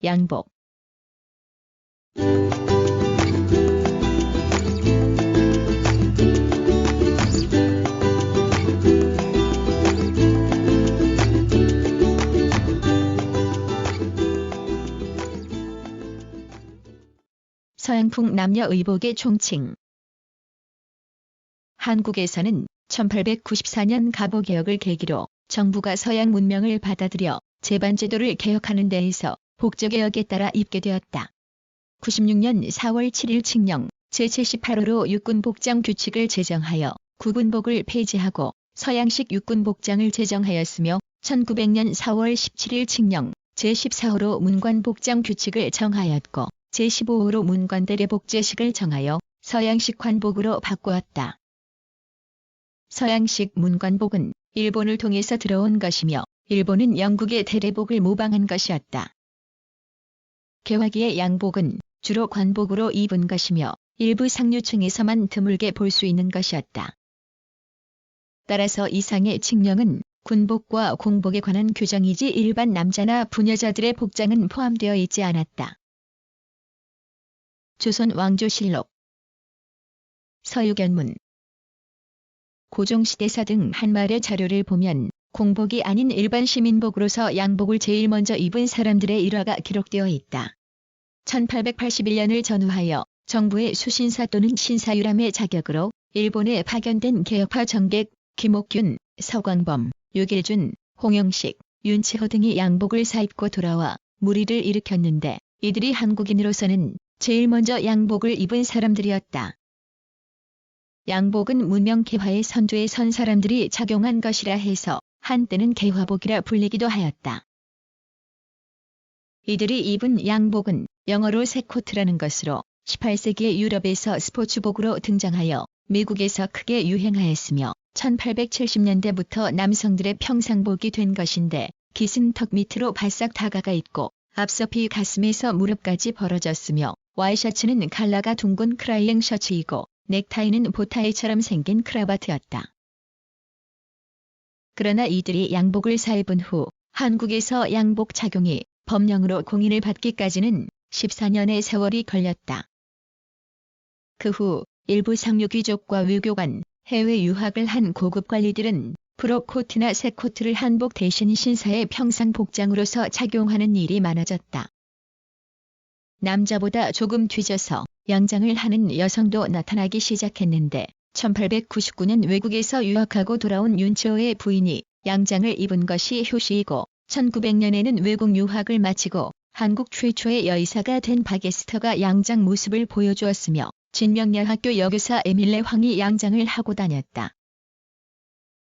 양복. 서양풍 남녀 의복의 총칭. 한국에서는 1894년 갑오개혁을 계기로 정부가 서양 문명을 받아들여 제반제도를 개혁하는 데에서 복조개혁에 따라 입게 되었다. 96년 4월 7일 칙령 제78호로 육군복장 규칙을 제정하여 구군복을 폐지하고 서양식 육군복장을 제정하였으며 1900년 4월 17일 칙령 제14호로 문관복장 규칙을 정하였고 제15호로 문관대례복제식을 정하여 서양식 관복으로 바꾸었다. 서양식 문관복은 일본을 통해서 들어온 것이며 일본은 영국의 대례복을 모방한 것이었다. 개화기의 양복은 주로 관복으로 입은 것이며 일부 상류층에서만 드물게 볼 수 있는 것이었다. 따라서 이상의 칙령은 군복과 공복에 관한 규정이지 일반 남자나 부녀자들의 복장은 포함되어 있지 않았다. 조선 왕조실록 서유견문 고종시대사 등 한말의 자료를 보면 공복이 아닌 일반 시민복으로서 양복을 제일 먼저 입은 사람들의 일화가 기록되어 있다. 1881년을 전후하여 정부의 수신사 또는 신사유람의 자격으로 일본에 파견된 개혁파 정객 김옥균, 서광범, 유길준, 홍영식, 윤채호 등이 양복을 사입고 돌아와 무리를 일으켰는데 이들이 한국인으로서는 제일 먼저 양복을 입은 사람들이었다. 양복은 문명 개화의 선두에 선 사람들이 착용한 것이라 해서 한때는 개화복이라 불리기도 하였다. 이들이 입은 양복은 영어로 새코트라는 것으로 18세기의 유럽에서 스포츠복으로 등장하여 미국에서 크게 유행하였으며 1870년대부터 남성들의 평상복이 된 것인데 깃은 턱 밑으로 바싹 다가가 있고 앞서피 가슴에서 무릎까지 벌어졌으며 와이셔츠는 칼라가 둥근 크라이앵 셔츠이고 넥타이는 보타이처럼 생긴 크라바트였다. 그러나 이들이 양복을 사입은 후 한국에서 양복 착용이 법령으로 공인을 받기까지는 14년의 세월이 걸렸다. 그 후 일부 상류귀족과 외교관, 해외 유학을 한 고급 관리들은 프로코트나 새코트를 한복 대신 신사의 평상 복장으로서 착용하는 일이 많아졌다. 남자보다 조금 뒤져서 양장을 하는 여성도 나타나기 시작했는데 1899년 외국에서 유학하고 돌아온 윤채호의 부인이 양장을 입은 것이 효시이고 1900년에는 외국 유학을 마치고 한국 최초의 여의사가 된 박에스터가 양장 모습을 보여주었으며 진명여학교 여교사 에밀레 황이 양장을 하고 다녔다.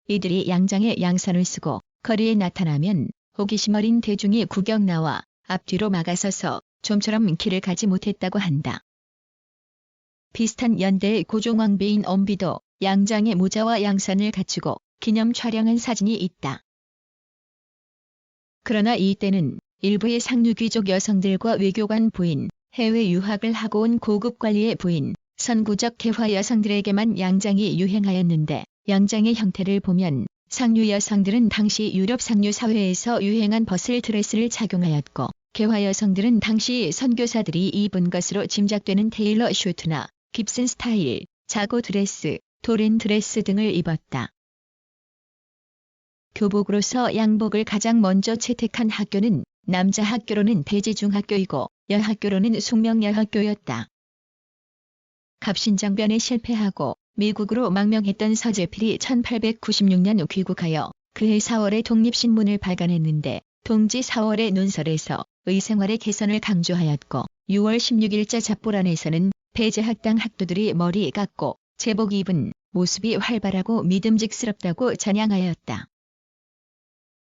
이들이 양장에 양산을 쓰고 거리에 나타나면 호기심 어린 대중이 구경 나와 앞뒤로 막아서서 좀처럼 길을 가지 못했다고 한다. 비슷한 연대의 고종왕비인 엄비도 양장의 모자와 양산을 갖추고 기념 촬영한 사진이 있다. 그러나 이때는 일부의 상류귀족 여성들과 외교관 부인, 해외 유학을 하고 온 고급 관리의 부인, 선구적 개화 여성들에게만 양장이 유행하였는데 양장의 형태를 보면 상류 여성들은 당시 유럽 상류 사회에서 유행한 버슬 드레스를 착용하였고 개화 여성들은 당시 선교사들이 입은 것으로 짐작되는 테일러 슈트나 깁슨 스타일, 자고 드레스, 도린 드레스 등을 입었다. 교복으로서 양복을 가장 먼저 채택한 학교는 남자 학교로는 대지중학교이고 여학교로는 숙명여학교였다. 갑신정변에 실패하고 미국으로 망명했던 서재필이 1896년 귀국하여 그해 4월에 독립신문을 발간했는데 동지 4월의 논설에서 의생활의 개선을 강조하였고 6월 16일자 잡보란에서는 배제학당 학도들이 머리 깎고 제복 입은 모습이 활발하고 믿음직스럽다고 찬양하였다.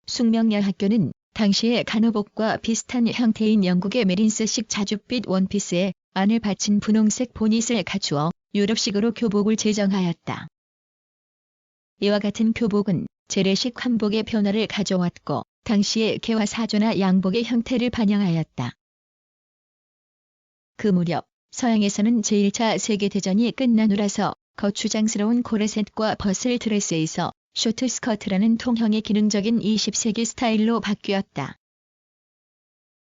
숙명여학교는 당시의 간호복과 비슷한 형태인 영국의 메린스식 자줏빛 원피스에 안을 받친 분홍색 보닛을 갖추어 유럽식으로 교복을 제정하였다. 이와 같은 교복은 재래식 한복의 변화를 가져왔고 당시의 개화 사조나 양복의 형태를 반영하였다. 그 무렵 서양에서는 제1차 세계대전이 끝난 후라서 거추장스러운 코르셋과 버슬 드레스에서 쇼트 스커트라는 통형의 기능적인 20세기 스타일로 바뀌었다.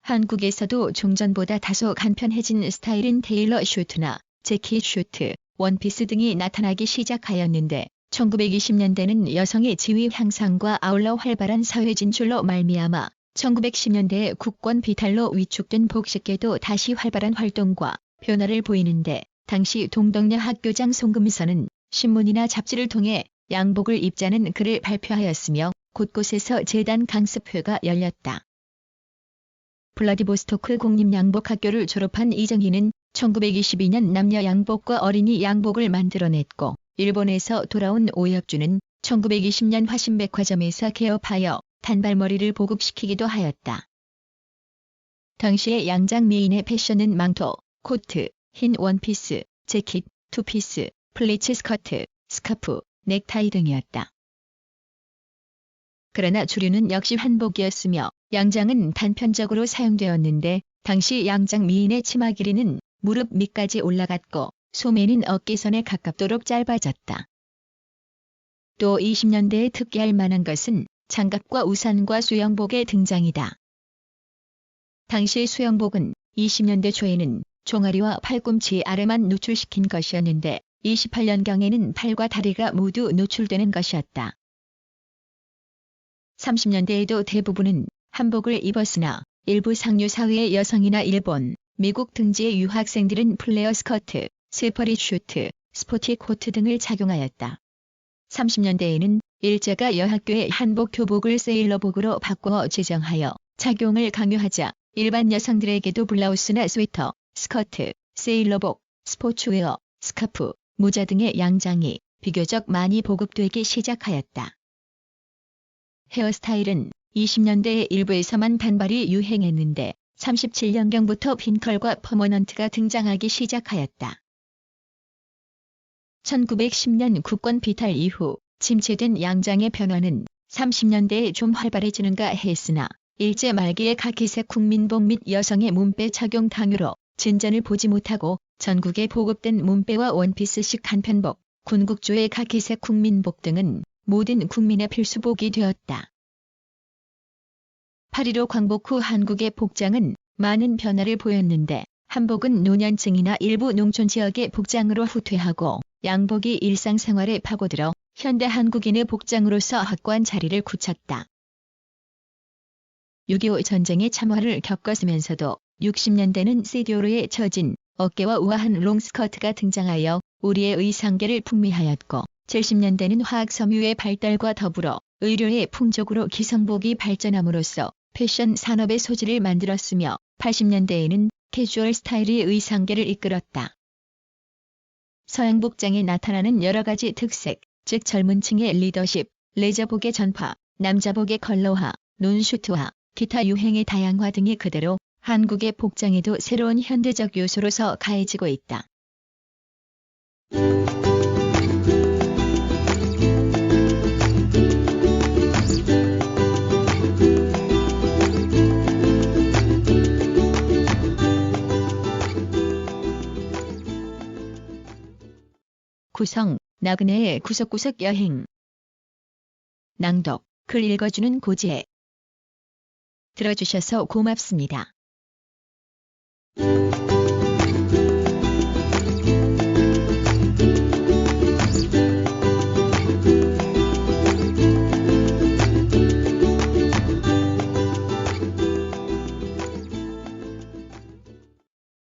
한국에서도 종전보다 다소 간편해진 스타일인 테일러 슈트나 재킷 슈트, 원피스 등이 나타나기 시작하였는데 1920년대는 여성의 지위 향상과 아울러 활발한 사회 진출로 말미암아 1910년대의 국권 비탈로 위축된 복식계도 다시 활발한 활동과 변화를 보이는데 당시 동덕녀 학교장 송금선은 신문이나 잡지를 통해 양복을 입자는 글을 발표하였으며 곳곳에서 재단 강습회가 열렸다. 블라디보스토크 공립양복학교를 졸업한 이정희는 1922년 남녀 양복과 어린이 양복을 만들어냈고 일본에서 돌아온 오혁주는 1920년 화신백화점에서 개업하여 단발머리를 보급시키기도 하였다. 당시의 양장 미인의 패션은 망토, 코트, 흰 원피스, 재킷, 투피스, 플리츠 스커트, 스카프, 넥타이 등이었다. 그러나 주류는 역시 한복이었으며 양장은 단편적으로 사용되었는데 당시 양장 미인의 치마 길이는 무릎 밑까지 올라갔고 소매는 어깨선에 가깝도록 짧아졌다. 또 20년대에 특기할 만한 것은 장갑과 우산과 수영복의 등장이다. 당시 수영복은 20년대 초에는 종아리와 팔꿈치 아래만 노출시킨 것이었는데 28년경에는 팔과 다리가 모두 노출되는 것이었다. 30년대에도 대부분은 한복을 입었으나 일부 상류 사회의 여성이나 일본, 미국 등지의 유학생들은 플레어 스커트, 슬퍼리 슈트, 스포티 코트 등을 착용하였다. 30년대에는 일제가 여학교의 한복 교복을 세일러복으로 바꾸어 제정하여 착용을 강요하자 일반 여성들에게도 블라우스나 스웨터, 스커트, 세일러복, 스포츠웨어, 스카프, 모자 등의 양장이 비교적 많이 보급되기 시작하였다. 헤어스타일은 20년대 일부에서만 단발이 유행했는데 37년경부터 핀컬과 퍼머넌트가 등장하기 시작하였다. 1910년 국권 비탈 이후 침체된 양장의 변화는 30년대에 좀 활발해지는가 했으나 일제 말기의 카키색 국민복 및 여성의 몸빼 착용 당유로 진전을 보지 못하고 전국에 보급된 몸빼와 원피스식 간편복, 군국조의 카키색 국민복 등은 모든 국민의 필수복이 되었다. 8.15 광복 후 한국의 복장은 많은 변화를 보였는데 한복은 노년층이나 일부 농촌 지역의 복장으로 후퇴하고 양복이 일상생활에 파고들어 현대 한국인의 복장으로서 확고한 자리를 굳혔다. 6.25 전쟁의 참화를 겪었으면서도 60년대는 세디오르에 젖은 어깨와 우아한 롱스커트가 등장하여 우리의 의상계를 풍미하였고 70년대는 화학 섬유의 발달과 더불어 의료의 풍족으로 기성복이 발전함으로써 패션 산업의 소지를 만들었으며 80년대에는 캐주얼 스타일이 의상계를 이끌었다. 서양 복장에 나타나는 여러 가지 특색, 즉 젊은 층의 리더십, 레저복의 전파, 남자복의 컬러화, 논슈트화, 기타 유행의 다양화 등이 그대로 한국의 복장에도 새로운 현대적 요소로서 가해지고 있다. 구성, 나그네의 구석구석 여행. 낭독, 글 읽어주는 고지혜. 들어주셔서 고맙습니다.